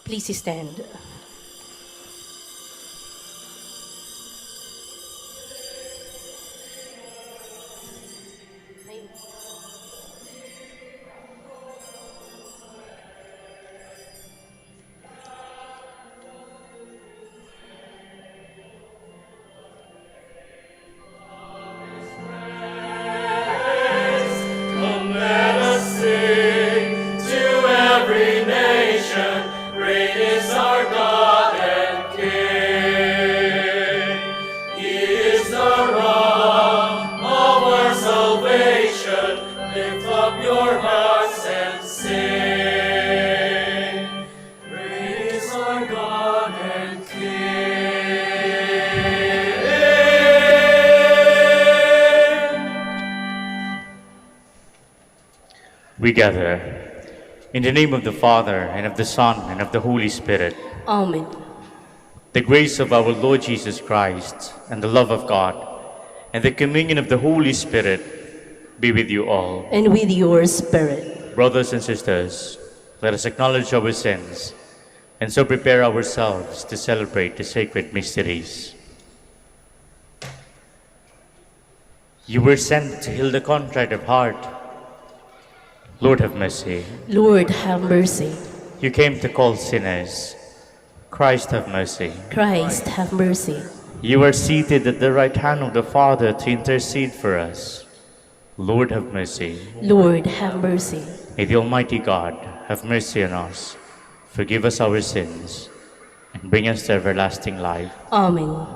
Please stand. We gather in the name of the Father, and of the Son, and of the Holy Spirit. Amen. The grace of our Lord Jesus Christ, and the love of God, and the communion of the Holy Spirit be with you all. And with your spirit. Brothers and sisters, let us acknowledge our sins, and so prepare ourselves to celebrate the sacred mysteries. You were sent to heal the contrite of heart. Lord, have mercy. Lord, have mercy. You came to call sinners. Christ, have mercy. Christ, have mercy. You are seated at the right hand of the Father to intercede for us. Lord, have mercy. Lord, have mercy. May the Almighty God have mercy on us, forgive us our sins, and bring us to everlasting life. Amen.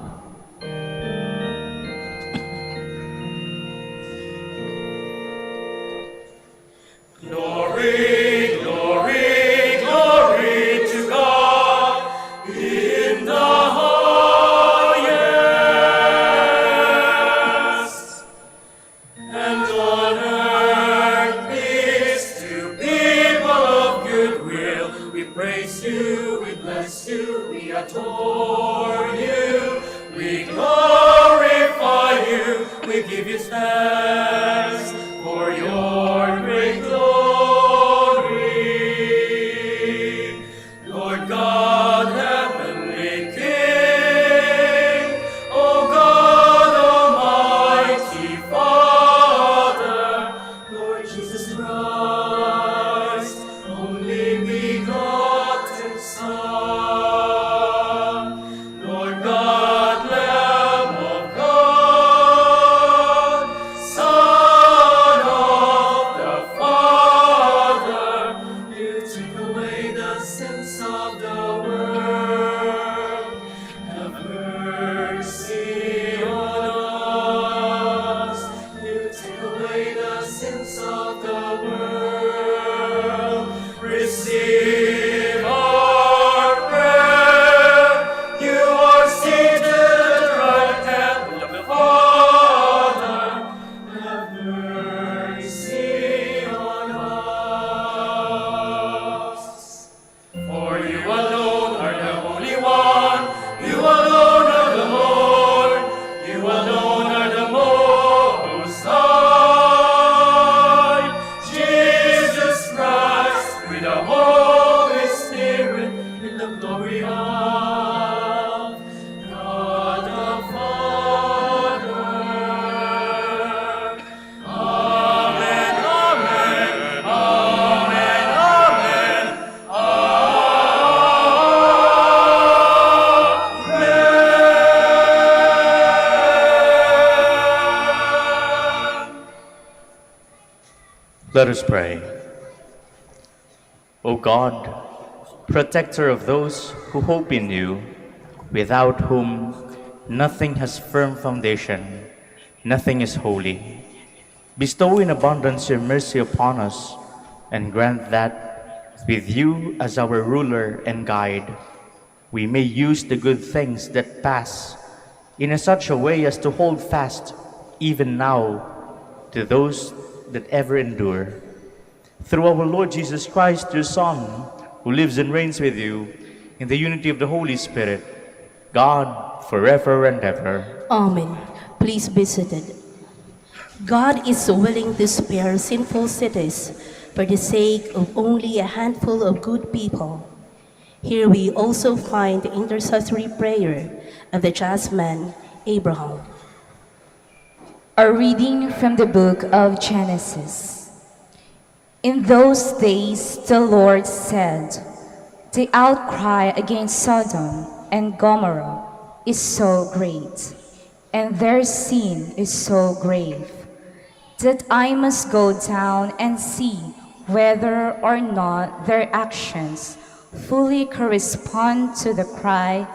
Glory, glory, glory to God in the highest, and on earth peace to people of good will. We praise you, we bless you, we adore you, we glorify you, we give you thanks for your great glory. Lord God, heavenly King, O God, Almighty Father, Lord Jesus Christ, only begotten Son, Lord God, Lamb of God, Son of the Father, you take away the sins of the world. Have mercy on us. You take away the sins of the world. Receive our prayer. You are seated at the right hand of the Father. Have mercy on us. For you alone are the Holy One. You alone are the Lord. You alone are the Most High. Jesus Christ, with the Holy Spirit, in the glory of God the Father. Amen, amen, amen, amen, amen. Let us pray. O God, protector of those who hope in you, without whom nothing has firm foundation, nothing is holy, bestow in abundance your mercy upon us, and grant that, with you as our ruler and guide, we may use the good things that pass in such a way as to hold fast, even now, to those that ever endure. Through our Lord Jesus Christ, your Son, who lives and reigns with you in the unity of the Holy Spirit, God, forever and ever. Amen. Please be seated. God is willing to spare sinful cities for the sake of only a handful of good people. Here we also find the intercessory prayer of the just man, Abraham. A reading from the book of Genesis. In those days the Lord said, "The outcry against Sodom and Gomorrah is so great, and their sin is so grave, that I must go down and see whether or not their actions fully correspond to the cry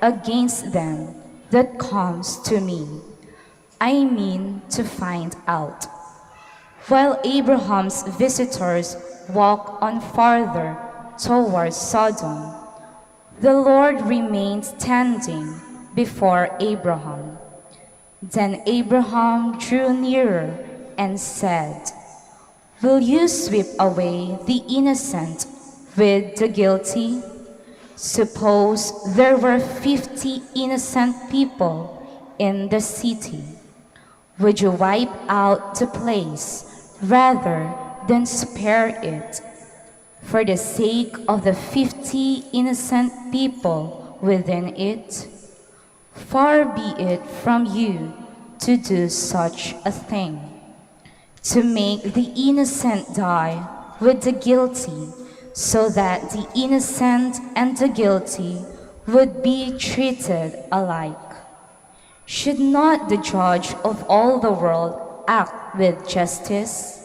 against them that comes to me. I mean to find out." While Abraham's visitors walked on farther towards Sodom, the Lord remained standing before Abraham. Then Abraham drew nearer and said, "Will you sweep away the innocent with the guilty? Suppose there were 50 innocent people in the city. Would you wipe out the place rather than spare it for the sake of the 50 innocent people within it? Far be it from you to do such a thing, to make the innocent die with the guilty, so that the innocent and the guilty would be treated alike. Should not the judge of all the world act with justice?"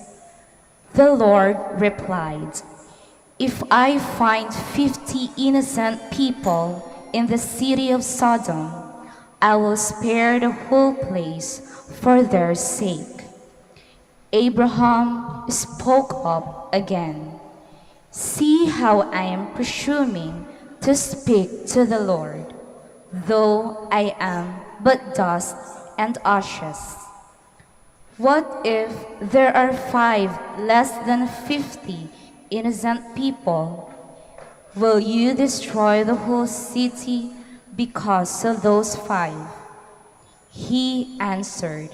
The Lord replied, "If I find 50 innocent people in the city of Sodom, I will spare the whole place for their sake." Abraham spoke up again, "See how I am presuming to speak to the Lord, though I am but dust and ashes. What if there are 5 less than 50 innocent people? Will you destroy the whole city because of those 5? He answered,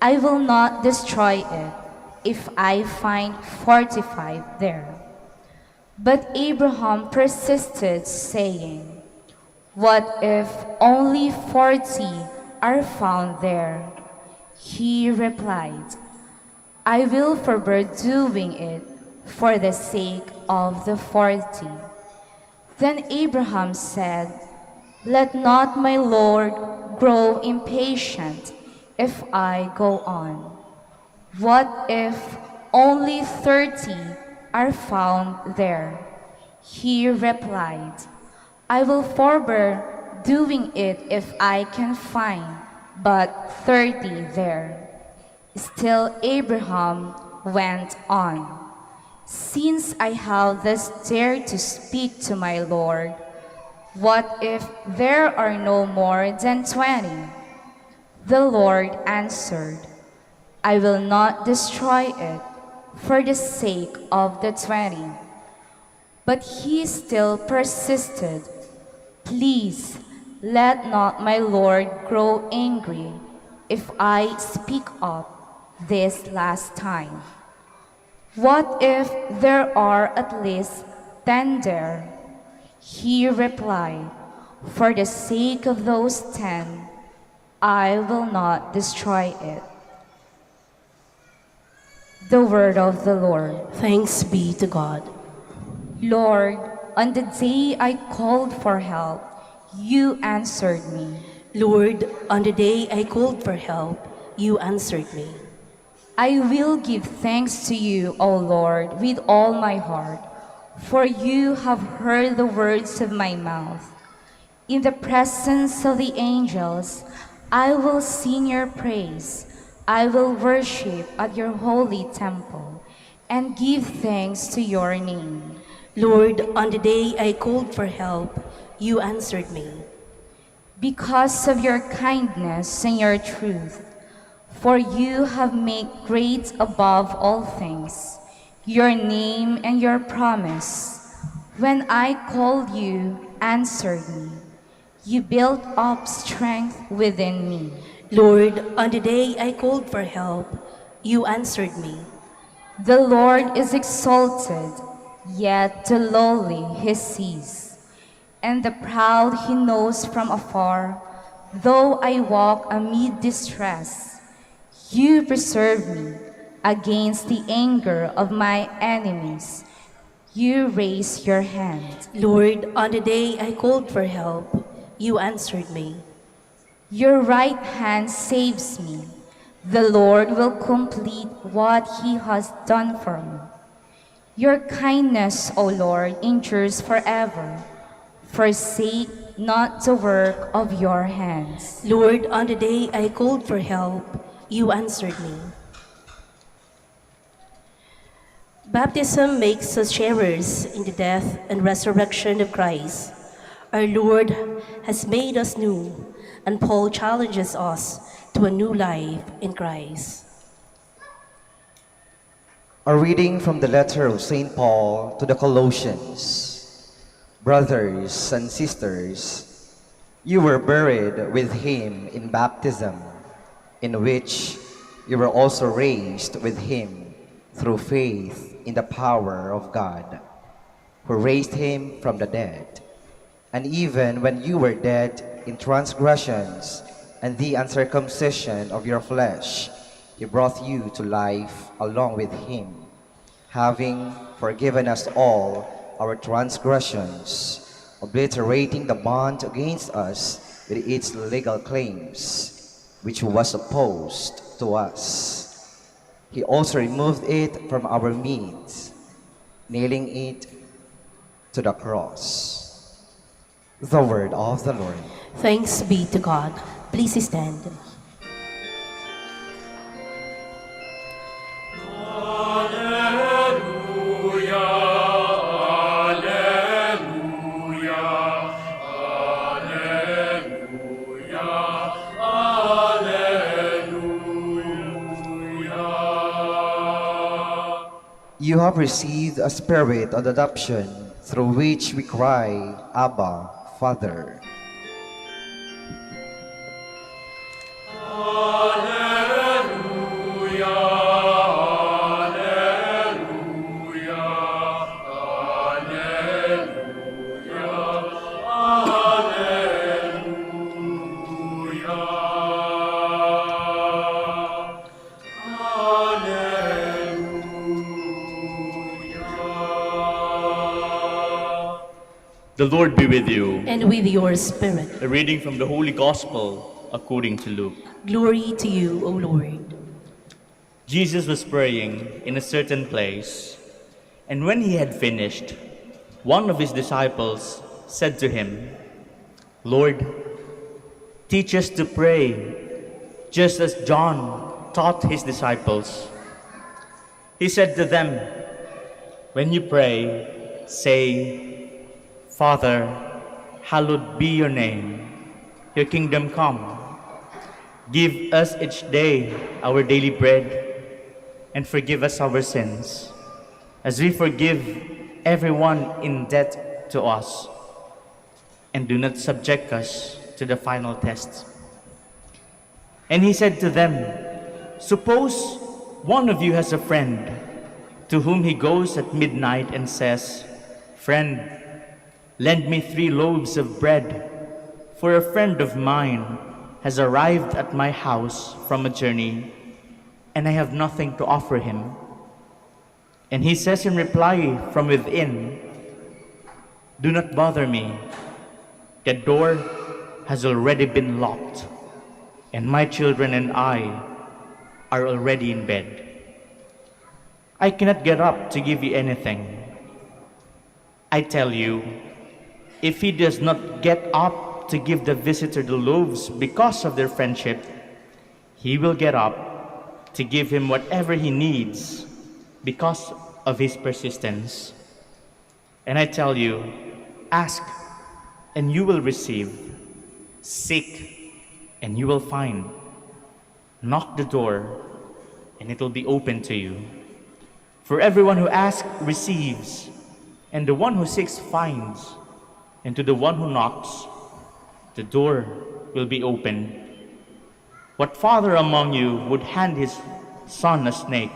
"I will not destroy it if I find 45 there." But Abraham persisted, saying, "What if only 40 are found there?" He replied, "I will forbear doing it for the sake of the 40. Then Abraham said, "Let not my Lord grow impatient if I go on. What if only 30 are found there?" He replied, "I will forbear doing it if I can find but 30 there." Still Abraham went on, "Since I have thus dared to speak to my Lord, what if there are no more than 20? The Lord answered, "I will not destroy it for the sake of the 20. But he still persisted, "Please let not my Lord grow angry if I speak up this last time. What if there are at least 10 there?" He replied, "For the sake of those 10, I will not destroy it." The word of the Lord. Thanks be to God. Lord, on the day I called for help, you answered me. Lord, on the day I called for help, you answered me. I will give thanks to you, O Lord, with all my heart, for you have heard the words of my mouth. In the presence of the angels, I will sing your praise. I will worship at your holy temple and give thanks to your name. Lord, on the day I called for help, you answered me. Because of your kindness and your truth, for you have made great above all things your name and your promise. When I called, you answered me. You built up strength within me. Lord, on the day I called for help, you answered me. The Lord is exalted, yet the lowly he sees. and the proud he knows from afar. Though I walk amid distress, you preserve me against the anger of my enemies. You raise your hand. Lord, on the day I called for help, you answered me. Your right hand saves me. The Lord will complete what he has done for me. Your kindness, O Lord, endures forever. Forsake not the work of your hands. Lord, on the day I called for help, you answered me. Baptism makes us sharers in the death and resurrection of Christ. Our Lord has made us new, and Paul challenges us to a new life in Christ. A reading from the letter of St. Paul to the Colossians. Brothers and sisters, you were buried with him in baptism, in which you were also raised with him through faith in the power of God, who raised him from the dead. And even when you were dead in transgressions and the uncircumcision of your flesh, he brought you to life along with him, having forgiven us all our transgressions, obliterating the bond against us with its legal claims, which was opposed to us. He also removed it from our midst, nailing it to the cross. The word of the Lord. Thanks be to God. Please stand. You have received a spirit of adoption through which we cry, Abba, Father. The Lord be with you. And with your spirit. A reading from the Holy Gospel according to Luke. Glory to you, O Lord. Jesus was praying in a certain place, and when he had finished, one of his disciples said to him, Lord, teach us to pray, just as John taught his disciples. He said to them, when you pray, say, Father, hallowed be your name. Your kingdom come. Give us each day our daily bread, and forgive us our sins, as we forgive everyone in debt to us. And do not subject us to the final test. And he said to them, suppose one of you has a friend to whom he goes at midnight and says, Friend, lend me 3 loaves of bread, for a friend of mine has arrived at my house from a journey, and I have nothing to offer him. And he says in reply from within, do not bother me. The door has already been locked, and my children and I are already in bed. I cannot get up to give you anything. I tell you, if he does not get up to give the visitor the loaves because of their friendship, he will get up to give him whatever he needs because of his persistence. And I tell you, ask and you will receive. Seek and you will find. Knock the door and it will be open to you. For everyone who asks receives, and the one who seeks finds, and to the one who knocks, the door will be opened. What father among you would hand his son a snake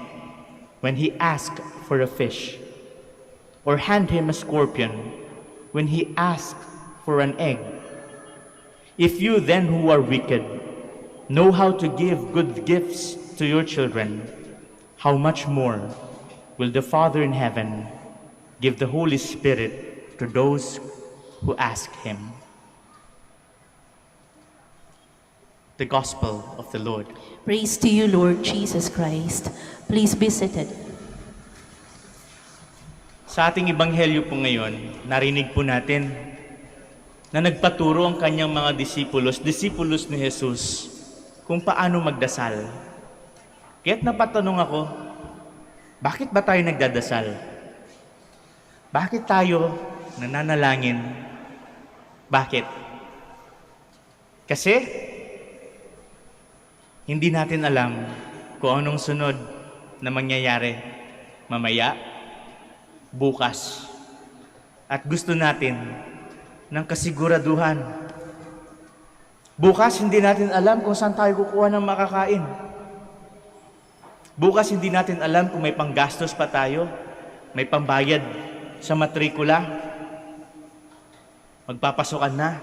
when he asks for a fish? Or hand him a scorpion when he asks for an egg? If you then who are wicked know how to give good gifts to your children, how much more will the Father in heaven give the Holy Spirit to those who ask Him? The Gospel of the Lord. Praise to you, Lord Jesus Christ. Please be seated. Sa ating ebanghelyo po ngayon, narinig po natin na nagpaturo ang kanyang mga disipulos ni Jesus, kung paano magdasal. Kaya't napatanong ako, bakit ba tayo nagdadasal? Bakit tayo nananalangin? Bakit? Kasi hindi natin alam kung anong sunod na mangyayari mamaya, bukas. At gusto natin ng kasiguraduhan. Bukas hindi natin alam kung saan tayo kukuha ng makakain. Bukas hindi natin alam kung may panggastos pa tayo, may pambayad sa matrikula, magpapasokan na,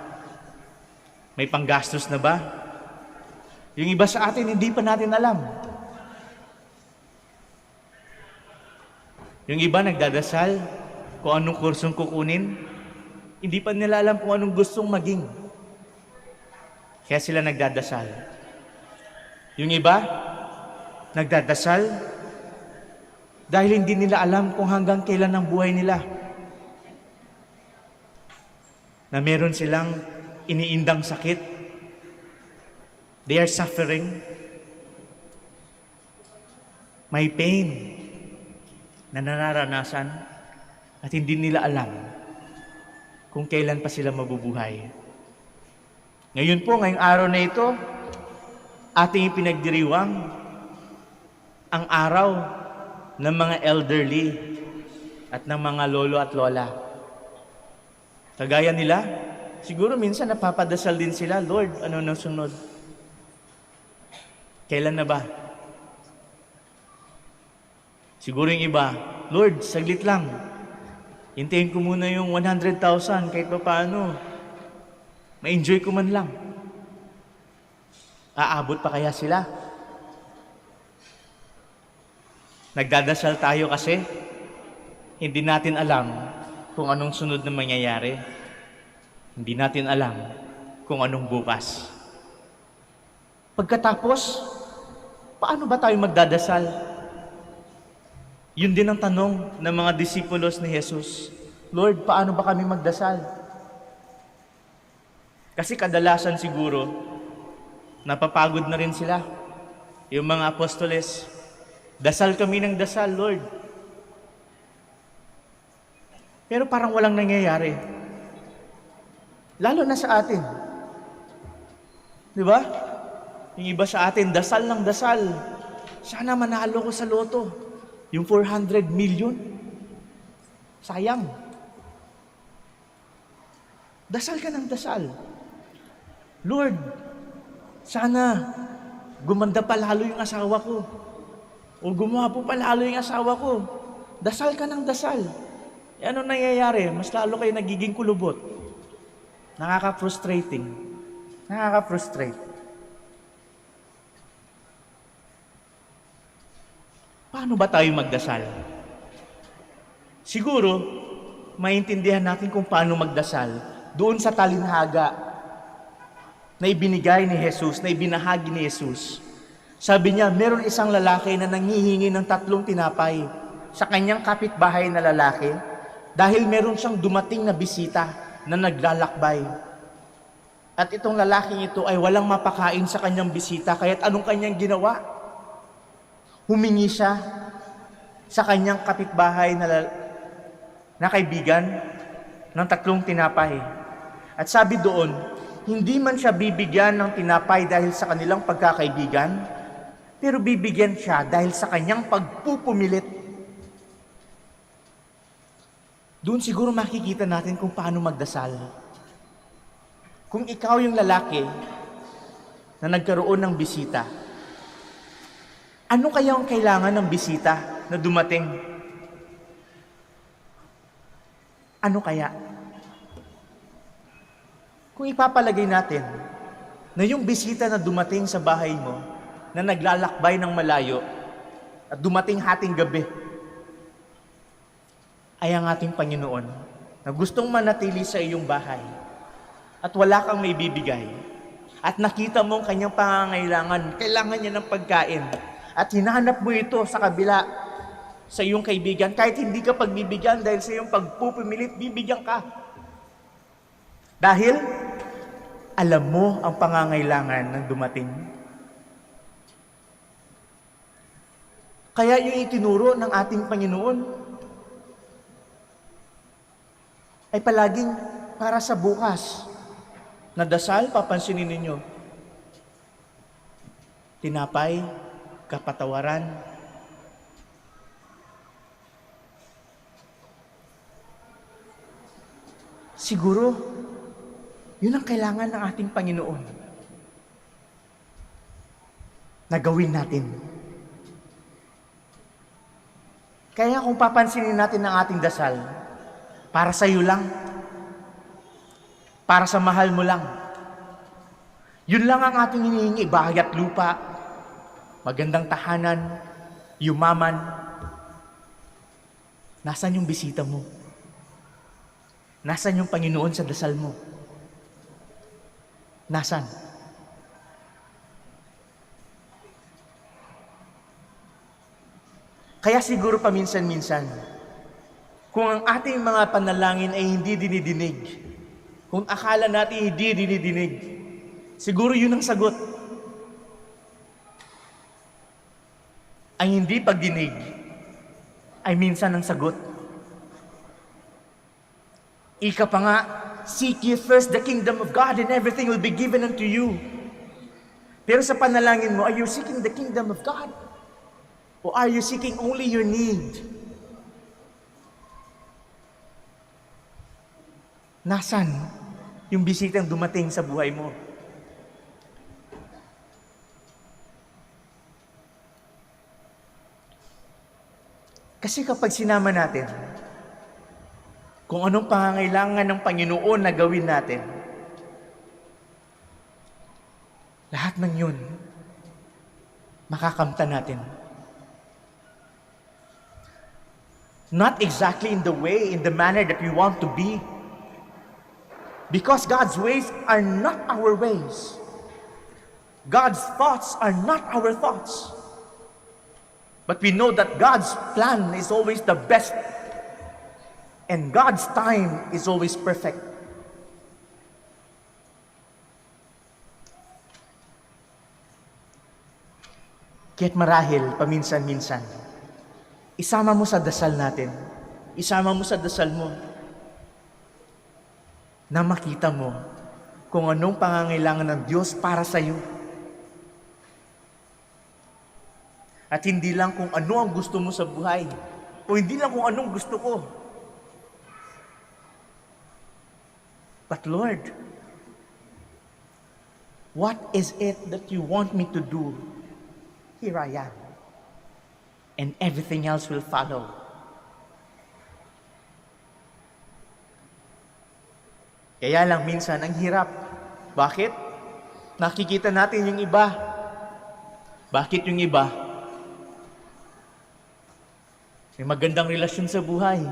may panggastos na ba? Yung iba sa atin, hindi pa natin alam. Yung iba nagdadasal kung anong kursong kukunin, hindi pa nila alam kung anong gustong maging. Kaya sila nagdadasal. Yung iba, nagdadasal dahil hindi nila alam kung hanggang kailan ang buhay nila. Na meron silang iniindang sakit. They are suffering. May pain na nararanasan at hindi nila alam kung kailan pa sila mabubuhay. Ngayon po, ngayong araw na ito, ating ipinagdiriwang ang araw ng mga elderly at ng mga lolo at lola. Kagaya nila, siguro minsan napapadasal din sila, Lord, ano nang sunod? Kailan na ba? Siguro yung iba, Lord, saglit lang. Hintayin ko muna yung 100,000 kahit pa paano. Ma-enjoy ko man lang. Aabot pa kaya sila? Nagdadasal tayo kasi hindi natin alam kung anong sunod na mangyayari. Hindi natin alam kung anong bukas. Pagkatapos, paano ba tayo magdadasal? Yun din ang tanong ng mga disipulos ni Jesus. Lord, paano ba kami magdasal? Kasi kadalasan siguro, napapagod na rin sila. Yung mga apostoles, dasal kami ng dasal, Lord. Pero parang walang nangyayari. Lalo na sa atin. Di ba? Yung iba sa atin, dasal ng dasal. Sana manalo ko sa loto. Yung 400 million. Sayang. Dasal ka ng dasal. Lord, sana gumanda pa lalo yung asawa ko. O gumawa po pa lalo yung asawa ko. Dasal ka ng dasal. E ano nangyayari? Mas lalo kayo nagiging kulubot. Nakaka-frustrating. Nakaka-frustrate. Paano ba tayo magdasal? Siguro, maintindihan natin kung paano magdasal doon sa talinhaga na ibinigay ni Jesus, na ibinahagi ni Jesus. Sabi niya, meron isang lalaki na nanghihingi ng 3 tinapay sa kanyang kapitbahay na lalaki dahil meron siyang dumating na bisita na naglalakbay. At itong lalaking ito ay walang mapakain sa kanyang bisita, kaya't anong kanyang ginawa? Humingi siya sa kanyang kapitbahay na kaibigan ng 3 tinapay. At sabi doon, hindi man siya bibigyan ng tinapay dahil sa kanilang pagkakaibigan, pero bibigyan siya dahil sa kanyang pagpupumilit. Doon siguro makikita natin kung paano magdasal. Kung ikaw yung lalaki na nagkaroon ng bisita, ano kaya ang kailangan ng bisita na dumating? Ano kaya? Kung ipapalagay natin na yung bisita na dumating sa bahay mo, na naglalakbay ng malayo, at dumating hating gabi, ay ang ating Panginoon na gustong manatili sa iyong bahay at wala kang may bibigay at nakita mo ang kanyang pangangailangan, kailangan niya ng pagkain at hinahanap mo ito sa kabila sa iyong kaibigan, kahit hindi ka pagbibigyan dahil sa iyong pagpupumilit, bibigyan ka. Dahil alam mo ang pangangailangan ng dumating. Kaya yung itinuro ng ating Panginoon ay palaging para sa bukas na dasal, papansinin ninyo. Tinapay, kapatawaran. Siguro, yun ang kailangan ng ating Panginoon na gawin natin. Kaya kung papansinin natin ang ating dasal, para sa iyo lang, para sa mahal mo lang, yun lang ang ating hinihingi, bahay at lupa, magandang tahanan, yumaman. Nasaan yung bisita mo? Nasaan yung Panginoon sa dasal mo? Nasaan? Kaya siguro paminsan-minsan, kung ang ating mga panalangin ay hindi dinidinig, kung akala natin hindi dinidinig, siguro yun ang sagot. Ang hindi pagdinig ay minsan ang sagot. Ika pa nga, seek ye first the kingdom of God and everything will be given unto you. Pero sa panalangin mo, are you seeking the kingdom of God? Or are you seeking only your need? Nasaan yung bisitang dumating sa buhay mo? Kasi kapag sinama natin kung anong pangangailangan ng Panginoon na gawin natin, lahat ng yun, makakamtan natin. Not exactly in the way, in the manner that we want to be. Because God's ways are not our ways. God's thoughts are not our thoughts. But we know that God's plan is always the best. And God's time is always perfect. Kaya't marahil, paminsan-minsan, isama mo sa dasal natin, isama mo sa dasal mo, na makita mo kung anong pangangailangan ng Diyos para sa iyo. At hindi lang kung ano ang gusto mo sa buhay, o hindi lang kung anong gusto ko. But Lord, what is it that you want me to do? Here I am. And everything else will follow. Kaya lang minsan, ang hirap. Bakit? Nakikita natin yung iba. Bakit yung iba? May magandang relasyon sa buhay.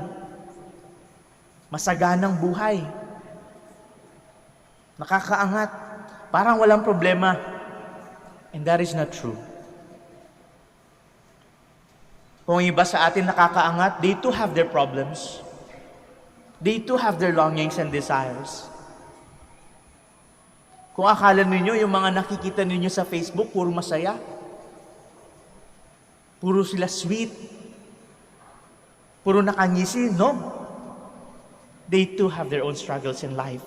Masaganang buhay. Nakakaangat. Parang walang problema. And that is not true. Kung iba sa atin nakakaangat, they too have their problems. They too have their longings and desires. Kung akala ninyo, yung mga nakikita ninyo sa Facebook, puro masaya. Puro sila sweet. Puro nakangisi, no? They too have their own struggles in life.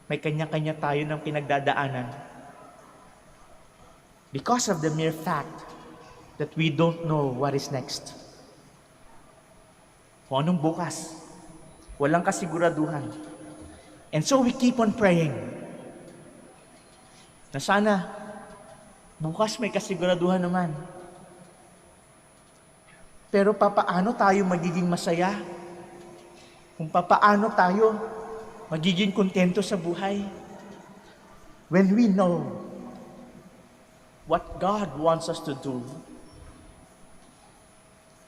May kanya-kanya tayo ng pinagdadaanan. Because of the mere fact that we don't know what is next. Kung anong bukas. Walang kasiguraduhan. And so we keep on praying na sana bukas may kasiguraduhan naman. Pero papaano tayo magiging masaya? Kung papaano tayo magiging kontento sa buhay. When we know what God wants us to do,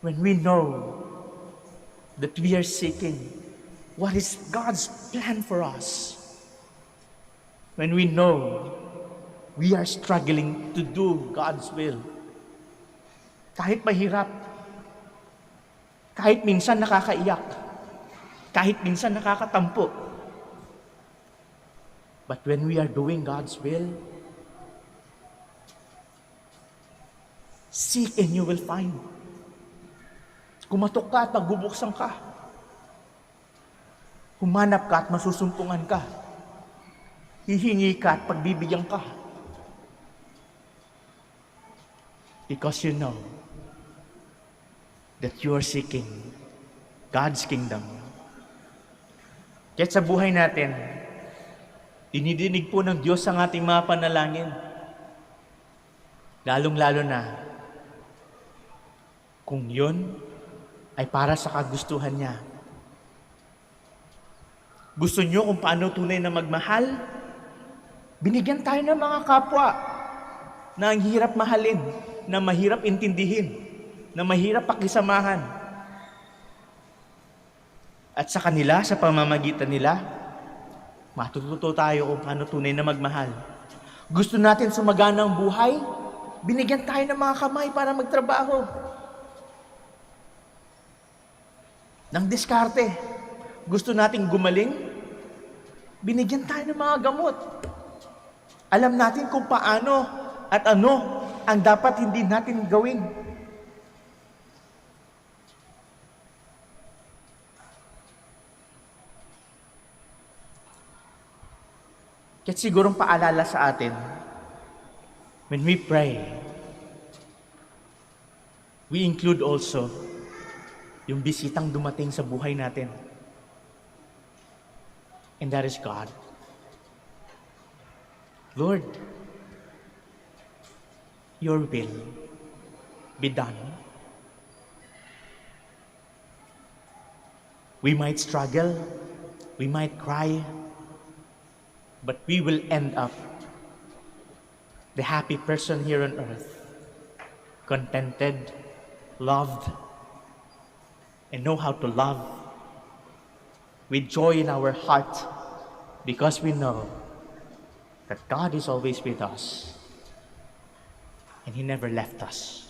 when we know that we are seeking what is God's plan for us, when we know we are struggling to do God's will, kahit mahirap, kahit minsan nakakaiyak, kahit minsan nakakatampo, but when we are doing God's will, seek and you will find. Kumatok ka at magbubuksan ka. Humanap ka at masusumpungan ka. Hihingi ka at pagbibigyan ka. Because you know that you are seeking God's kingdom. Kaya sa buhay natin, dinidinig po ng Diyos ang ating mga panalangin. Lalong-lalo na kung yun ay para sa kagustuhan niya. Gusto niyo kung paano tunay na magmahal? Binigyan tayo ng mga kapwa na ang hirap mahalin, na mahirap intindihin, na mahirap pakisamahan. At sa kanila, sa pamamagitan nila, matututo tayo kung paano tunay na magmahal. Gusto natin sumagana ang buhay? Binigyan tayo ng mga kamay para magtrabaho. Nang diskarte, gusto nating gumaling? Binigyan tayo ng mga gamot. Alam natin kung paano at ano ang dapat hindi natin gawin. Kaya't sigurong paalala sa atin, when we pray, we include also yung bisitang dumating sa buhay natin. And that is God. Lord, your will be done. We might struggle, we might cry, but we will end up the happy person here on earth, contented, loved, and know how to love with joy in our heart, because we know that God is always with us and He never left us.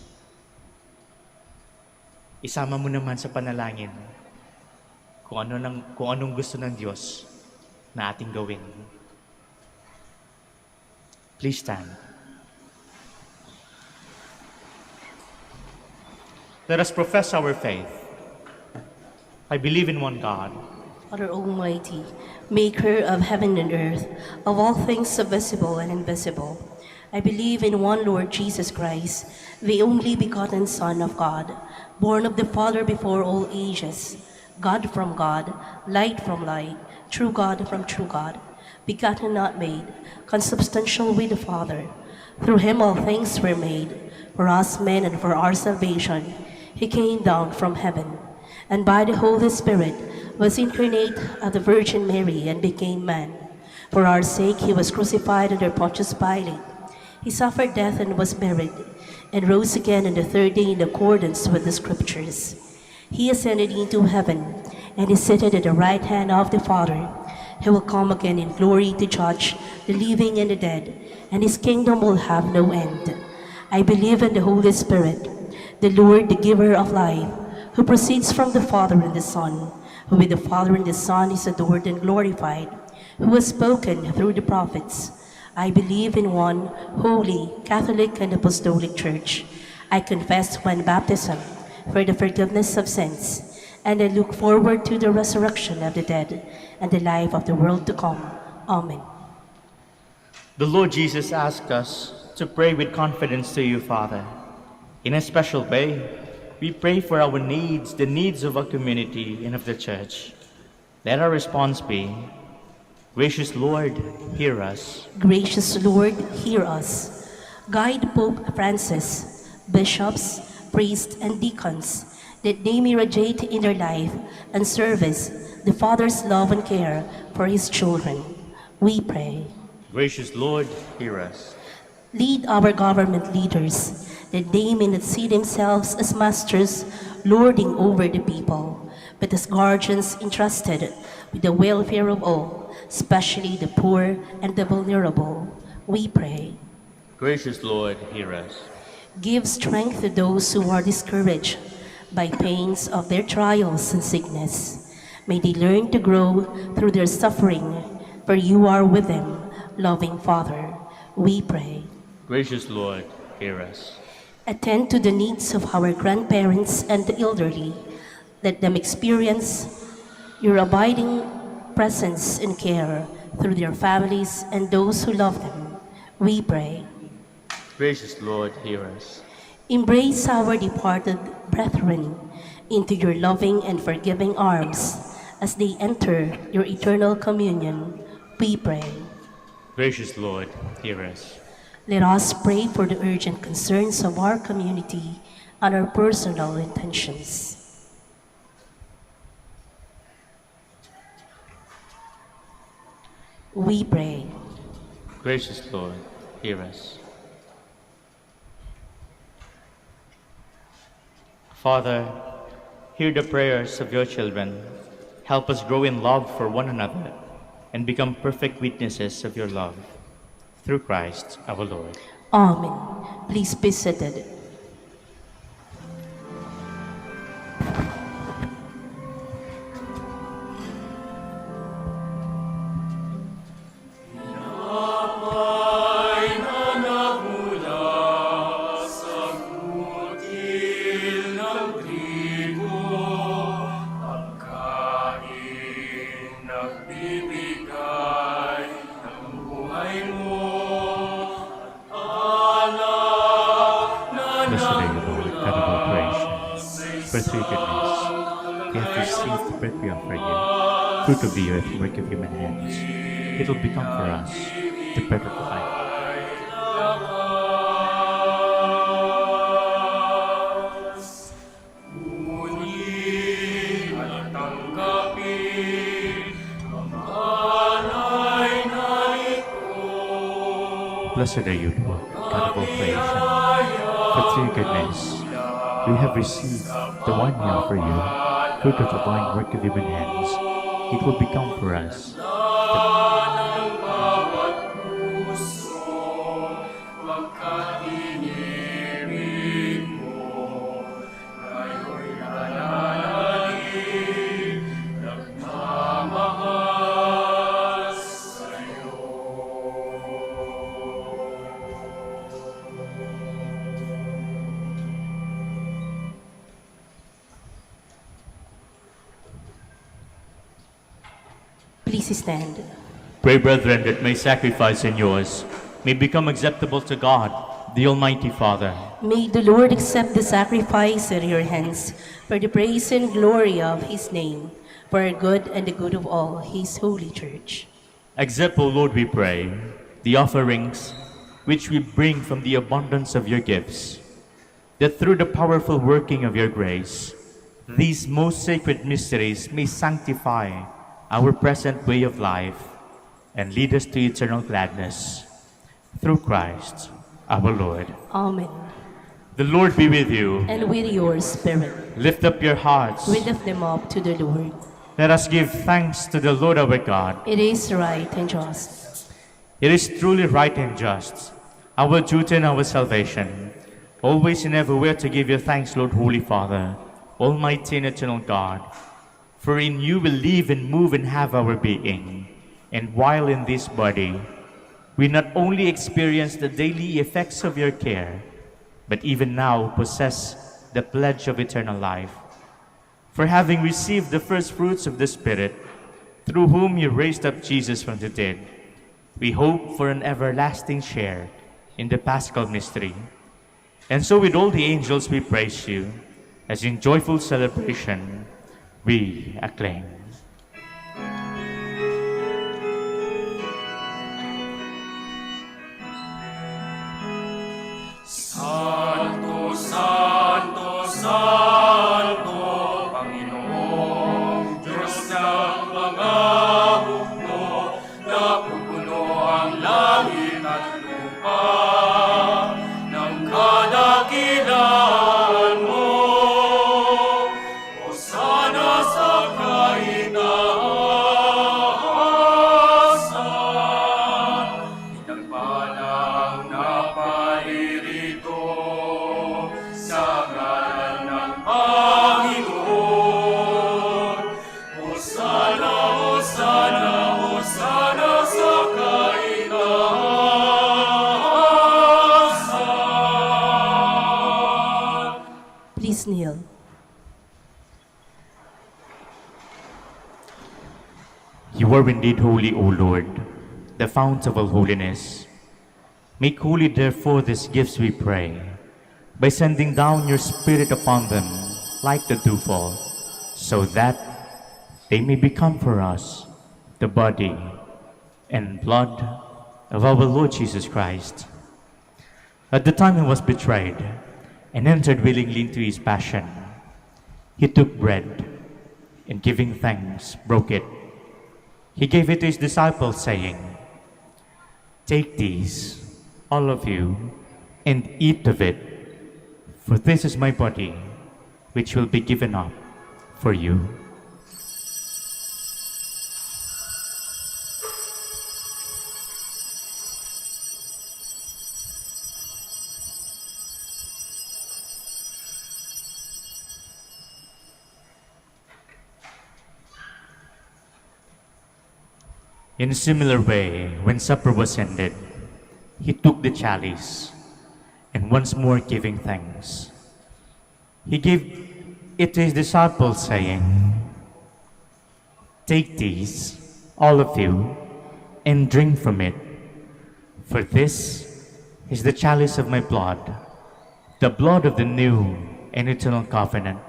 Isama mo naman sa panalangin kung anong gusto ng Diyos na ating gawin. Please stand. Let us profess our faith. I believe in one God, Father Almighty, maker of heaven and earth, of all things visible and invisible. I believe in one Lord Jesus Christ, the only begotten Son of God, born of the Father before all ages, God from God, light from light, true God from true God, begotten not made, consubstantial with the Father. Through him all things were made. For us men and for our salvation, he came down from heaven, and by the Holy Spirit was incarnate of the Virgin Mary and became man. For our sake he was crucified under Pontius Pilate. He suffered death and was buried, and rose again on the third day in accordance with the Scriptures. He ascended into heaven, and is seated at the right hand of the Father. He will come again in glory to judge the living and the dead, and his kingdom will have no end. I believe in the Holy Spirit, the Lord, the giver of life, who proceeds from the Father and the Son, who with the Father and the Son is adored and glorified, who has spoken through the prophets. I believe in one holy, Catholic, and Apostolic Church. I confess one baptism for the forgiveness of sins, and I look forward to the resurrection of the dead and the life of the world to come. Amen. The Lord Jesus asked us to pray with confidence to you, Father. In a special way, we pray for our needs, the needs of our community and of the church. Let our response be, gracious Lord, hear us. Gracious Lord, hear us. Guide Pope Francis, bishops, priests, and deacons, that they may radiate in their life and service the Father's love and care for his children. We pray. Gracious Lord, hear us. Lead our government leaders, that they may not see themselves as masters lording over the people, but as guardians entrusted with the welfare of all, especially the poor and the vulnerable. We pray. Gracious Lord, hear us. Give strength to those who are discouraged by pains of their trials and sickness. May they learn to grow through their suffering, for you are with them, loving Father. We pray. Gracious Lord, hear us. Attend to the needs of our grandparents and the elderly. Let them experience your abiding presence and care through their families and those who love them. We pray. Gracious Lord, hear us. Embrace our departed brethren into your loving and forgiving arms as they enter your eternal communion. We pray. Gracious Lord, hear us. Let us pray for the urgent concerns of our community and our personal intentions. We pray. Gracious Lord, hear us. Father, hear the prayers of your children. Help us grow in love for one another and become perfect witnesses of your love. Through Christ our Lord. Amen. Please be seated. Fruit of the earth, work of human hands. It will become for us the perfect life. Blessed are you, Lord, God of all creation. For through your goodness, we have received the one we offer you, fruit of the divine work of human hands. It will become for us Please stand. Pray, brethren, that my sacrifice and yours may become acceptable to God, the Almighty Father. May the Lord accept the sacrifice at your hands for the praise and glory of his name, for our good and the good of all his holy church. Accept, O Lord, we pray, the offerings which we bring from the abundance of your gifts, that through the powerful working of your grace, these most sacred mysteries may sanctify our present way of life and lead us to eternal gladness. Through Christ our Lord. Amen. The Lord be with you. And with your spirit. Lift up your hearts. We lift them up to the Lord. Let us give thanks to the Lord our God. It is right and just. It is truly right and just, our duty and our salvation, always and everywhere to give you thanks, Lord, Holy Father, Almighty and eternal God. For in you we live and move and have our being. And while in this body, we not only experience the daily effects of your care, but even now possess the pledge of eternal life. For having received the first fruits of the Spirit, through whom you raised up Jesus from the dead, we hope for an everlasting share in the Paschal mystery. And so with all the angels we praise you, as in joyful celebration we acclaim. Santo, Santo, Santo, You are indeed holy, O Lord, the fount of all holiness. Make holy, therefore, these gifts, we pray, by sending down your Spirit upon them like the dewfall, so that they may become for us the body and blood of our Lord Jesus Christ. At the time he was betrayed and entered willingly into his passion, he took bread and giving thanks, broke it. He gave it to his disciples, saying, "Take these, all of you, and eat of it, for this is my body, which will be given up for you." In a similar way, when supper was ended, he took the chalice, and once more giving thanks, he gave it to his disciples, saying, "Take these, all of you, and drink from it, for this is the chalice of my blood, the blood of the new and eternal covenant,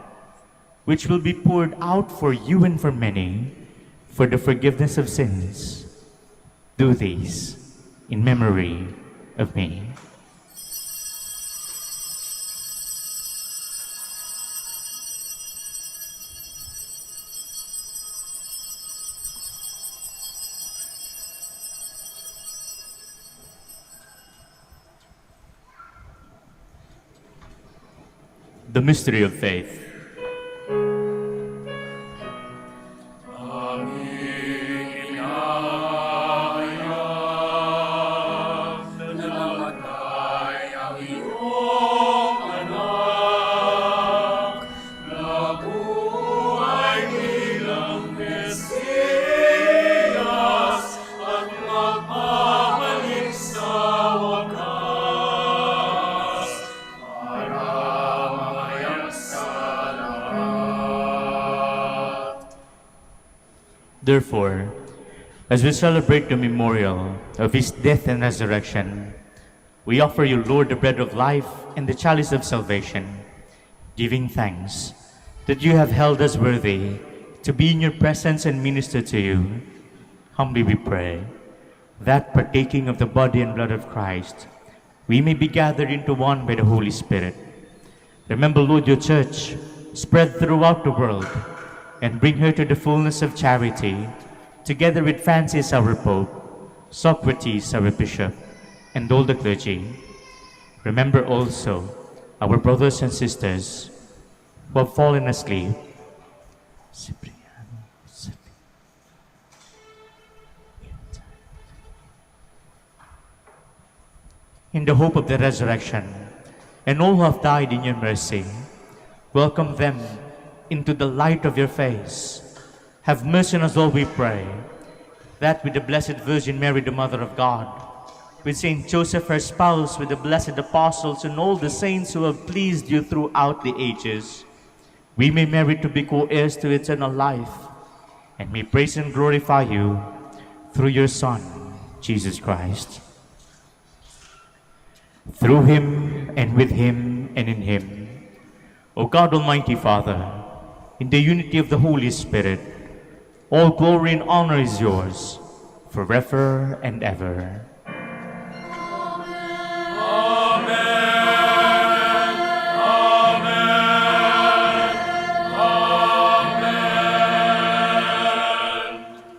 which will be poured out for you and for many, for the forgiveness of sins. Do these in memory of me." The mystery of faith. Therefore, as we celebrate the memorial of his death and resurrection, we offer you, Lord, the bread of life and the chalice of salvation, giving thanks that you have held us worthy to be in your presence and minister to you. Humbly we pray that, partaking of the body and blood of Christ, we may be gathered into one by the Holy Spirit. Remember, Lord, your church spread throughout the world, and bring her to the fullness of charity, together with Francis, our Pope, Socrates, our Bishop, and all the clergy. Remember also our brothers and sisters who have fallen asleep. In the hope of the resurrection, and all who have died in your mercy, welcome them into the light of your face. Have mercy on us all, we pray, that with the Blessed Virgin Mary, the Mother of God, with Saint Joseph, her spouse, with the blessed apostles, and all the saints who have pleased you throughout the ages, we may merit to be co-heirs to eternal life, and may praise and glorify you through your Son, Jesus Christ. Through him, and with him, and in him, O God, Almighty Father, in the unity of the Holy Spirit, all glory and honor is yours, forever and ever.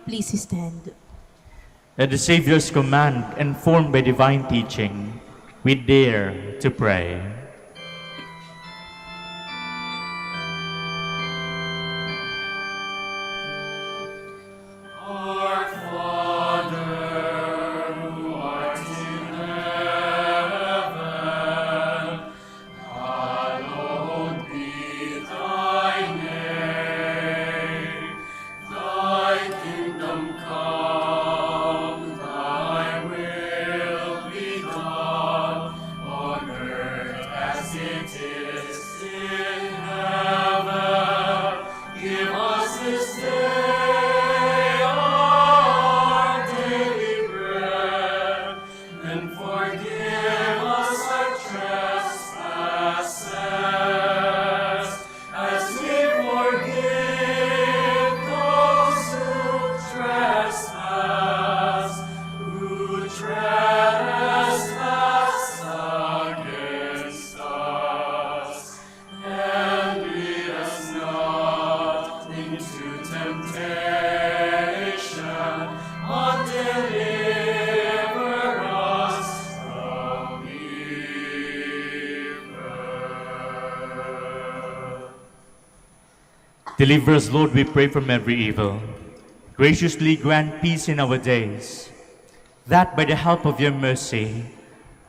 Please stand. At the Savior's command, and formed by divine teaching, we dare to pray. Deliver us, Lord, we pray, from every evil. Graciously grant peace in our days, that by the help of your mercy,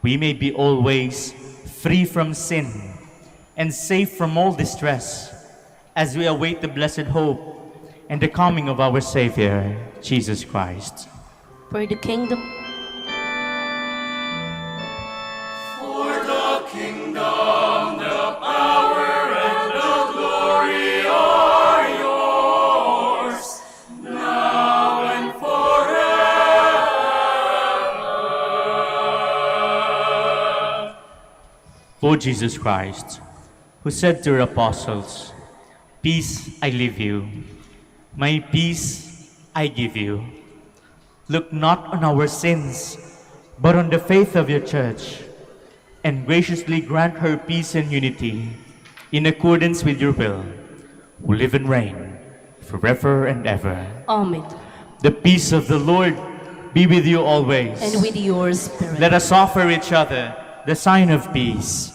we may be always free from sin and safe from all distress, as we await the blessed hope and the coming of our Savior, Jesus Christ. For the kingdom, For the kingdom, the power, and the glory are yours, now and forever. Lord Jesus Christ, who said to your apostles, "Peace I leave you, my peace I give you," look not on our sins, but on the faith of your church, and graciously grant her peace and unity in accordance with your will, who live and reign forever and ever. Amen. The peace of the Lord be with you always. And with your spirit. Let us offer each other the sign of peace.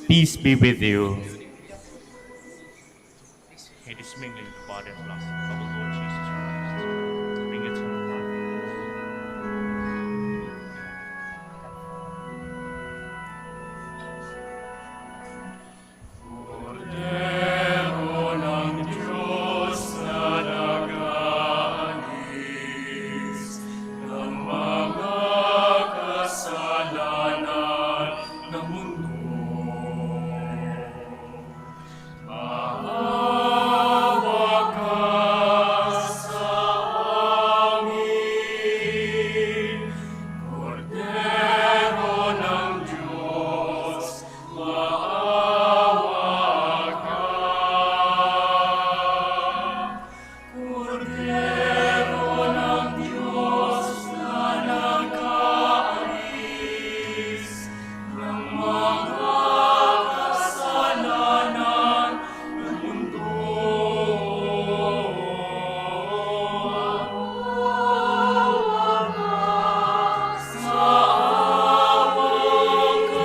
Peace be with you. It is mingling the body and blood of the Lord Jesus Christ. Bring it to the Cordero ng Diyos na nag-aalis ng mga kasalanan ng mundo. Maawa ka sa amin, Cordero ng Diyos, maawa ka. Cordero ng Diyos na nag-aalis ng mga kasalanan ng mundo.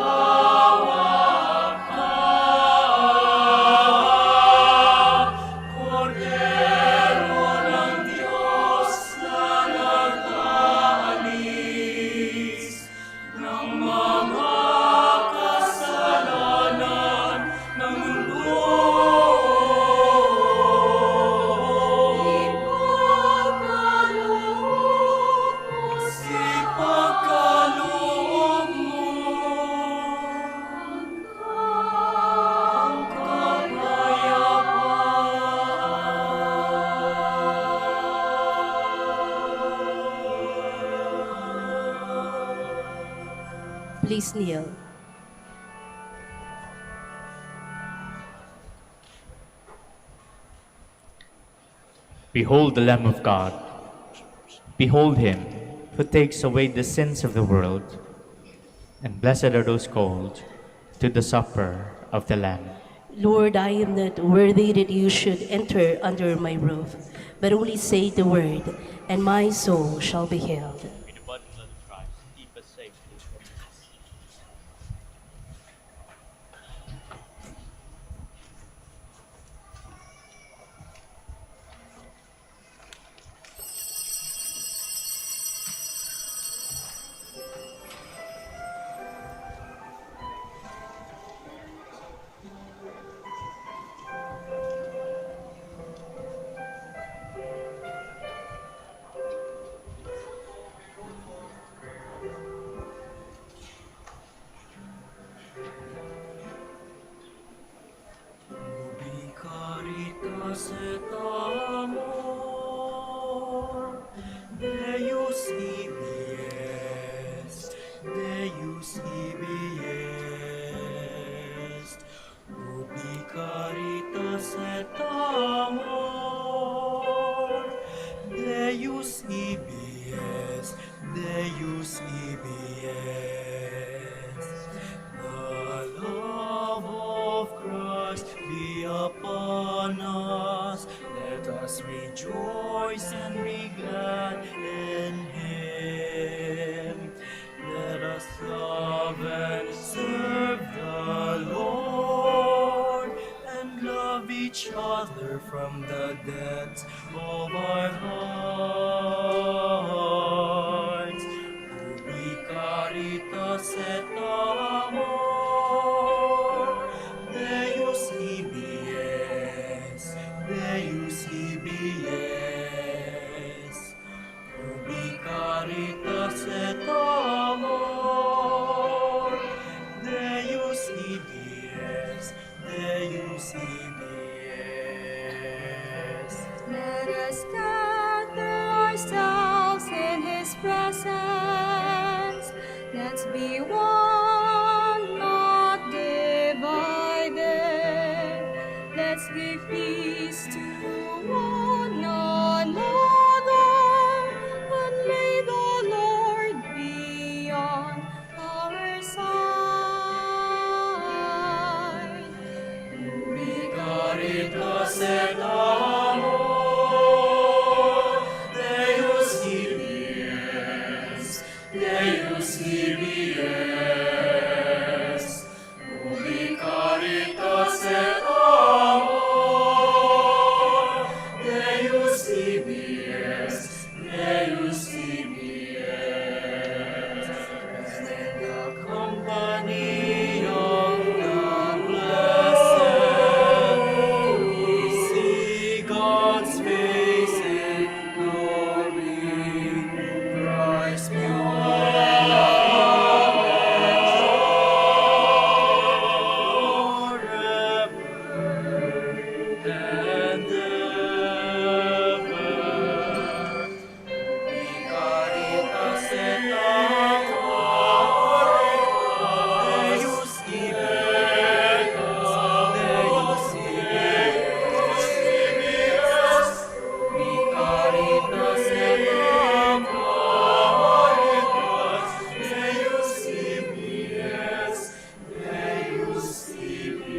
Maawa ka sa amin, Cordero ng Diyos na nag-aalis ng mga kasalanan ng mundo. Ipagkaloob mo ang kapayapaan. Please kneel. Behold the Lamb of God. Behold him who takes away the sins of the world. And blessed are those called to the supper of the Lamb. Lord, I am not worthy that you should enter under my roof, but only say the word, and my soul shall be healed. May the body and blood of Christ keep us safely from evil. love and serve the Lord, and love each other from the depths of our hearts. Ubi caritas et amor, Deus ibies, Deus ibies. Ubi caritas et amor, Deus ibies, Deus ibies. Let us gather ourselves in His presence. Let's be one, not divided. Let's give peace to one another, and may the Lord be on our side. Ubi caritas et amor, Deus ibies, Deus ibies. Ubi caritas et amor, Deus ibies, Deus ibies. In the company of the blessed, we see God's face in glory. Christ pure and ever. Caritas et amor, Deus ibies, Deus ibies. Caritas et amor, Deus ibies, Deus ibies.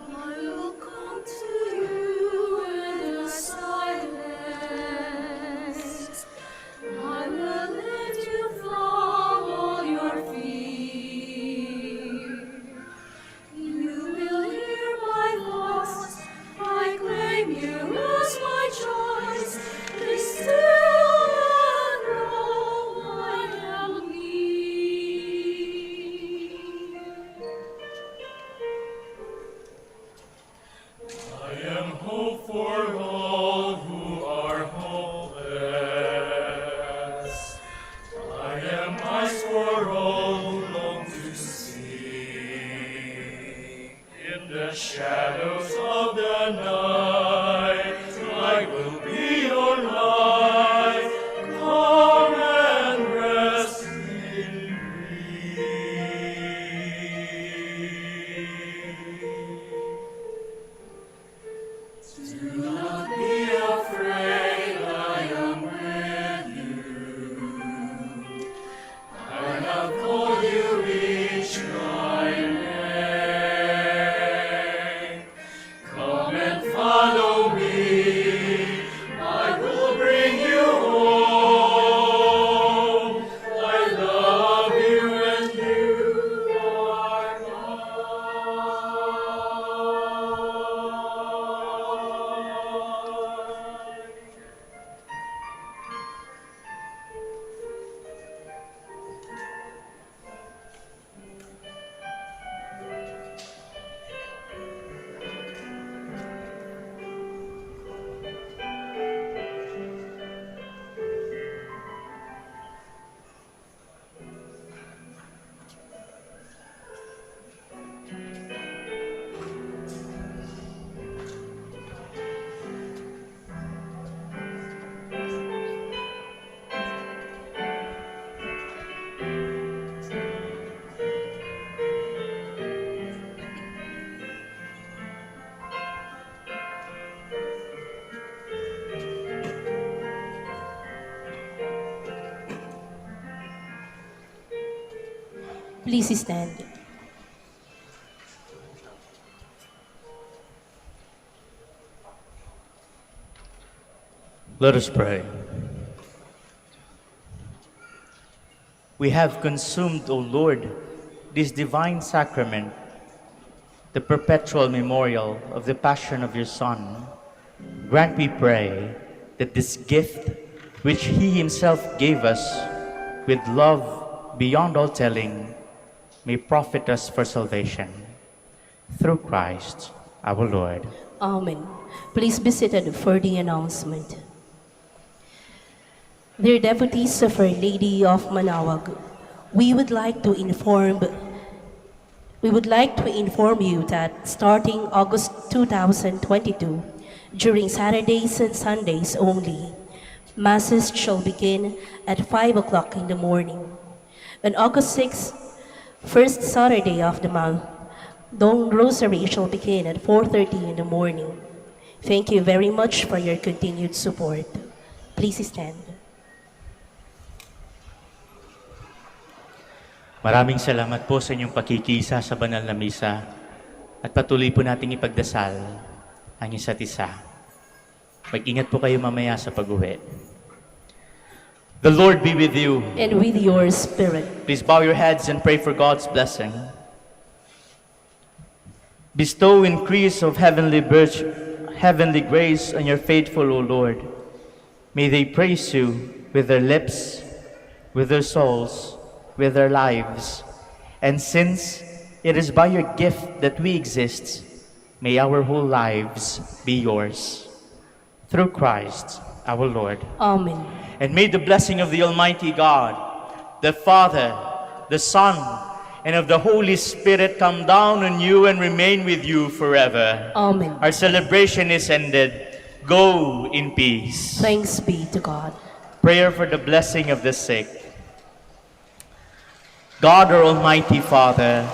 I will come to you in the silence. I will lift you from all your fear. You will hear my voice. I claim you as my choice. Be still and know I am near. I am hope for all who are hopeless. I am eyes for all who long to see. In the shadows of the night, I will be your light. Come and rest in me. Do not be afraid, I am with you. I have called you Please stand. Let us pray. We have consumed, O Lord, this divine sacrament, the perpetual memorial of the passion of your Son. Grant, we pray, that this gift which he himself gave us with love beyond all telling may profit us for salvation. Through Christ our Lord. Amen. Please be seated for the announcement. Dear devotees of Our Lady of Manaoag, we would like to inform you that starting August 2022, during Saturdays and Sundays only, Masses shall begin at 5 o'clock in the morning. On August 6th, first Saturday of the month, Dawn Rosary shall begin at 4:30 in the morning. Thank you very much for your continued support. Please stand. Maraming salamat po sa inyong pakikisa sa banal na misa at patuloy po nating ipagdasal ang isa't isa. Mag-ingat po kayo mamaya sa pag-uwi. The Lord be with you. And with your spirit. Please bow your heads and pray for God's blessing. Bestow increase of heavenly grace on your faithful, O Lord. May they praise you with their lips, with their souls, with their lives. And since it is by your gift that we exist, may our whole lives be yours. Through Christ our Lord. Amen. And may the blessing of the Almighty God, the Father, the Son, and of the Holy Spirit come down on you and remain with you forever. Amen. Our celebration is ended. Go in peace. Thanks be to God. Prayer for the blessing of the sick. God, our Almighty Father,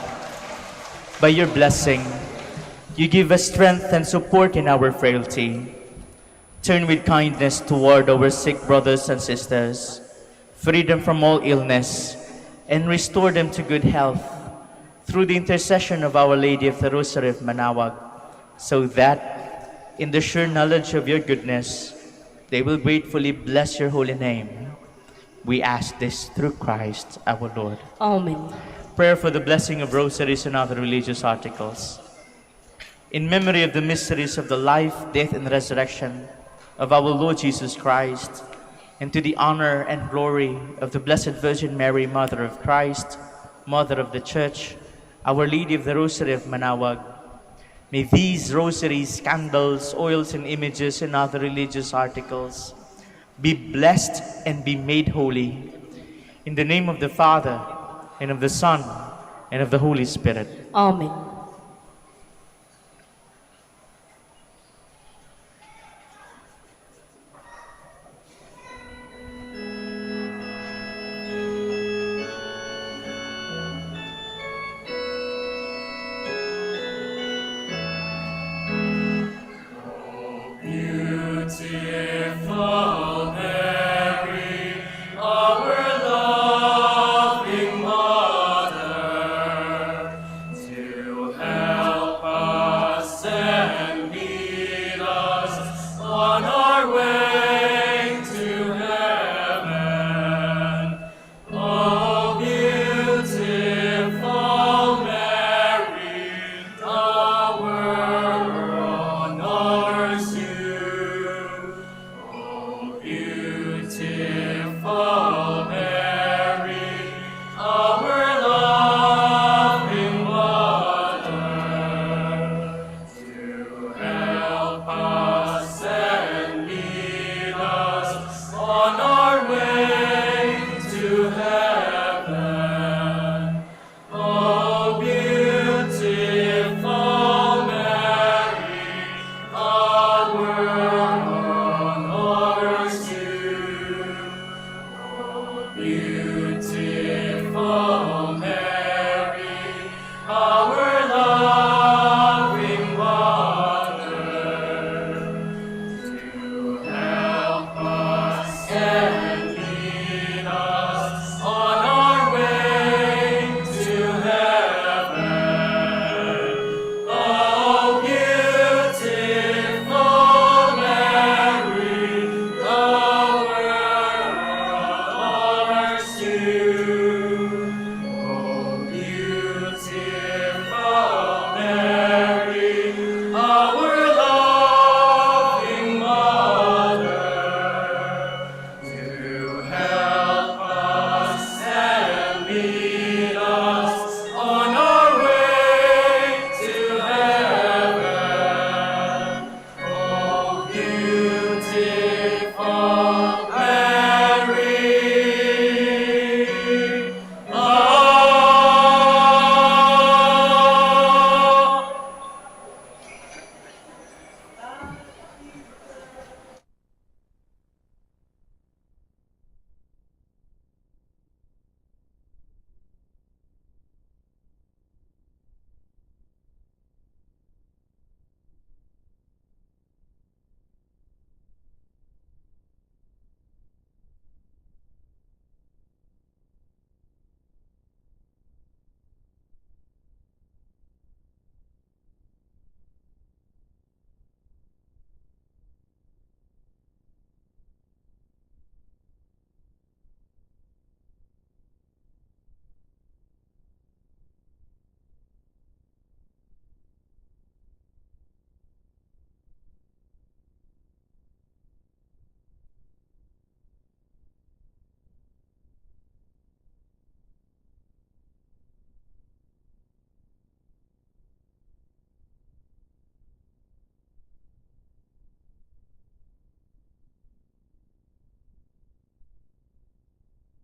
by your blessing, you give us strength and support in our frailty. Turn with kindness toward our sick brothers and sisters, free them from all illness, and restore them to good health through the intercession of Our Lady of the Rosary of Manaoag, so that, in the sure knowledge of your goodness, they will gratefully bless your holy name. We ask this through Christ our Lord. Amen. Prayer for the blessing of rosaries and other religious articles. In memory of the mysteries of the life, death, and resurrection of our Lord Jesus Christ, and to the honor and glory of the Blessed Virgin Mary, Mother of Christ, Mother of the Church, Our Lady of the Rosary of Manaoag, may these rosaries, candles, oils, and images and other religious articles be blessed and be made holy. In the name of the Father, and of the Son, and of the Holy Spirit. Amen.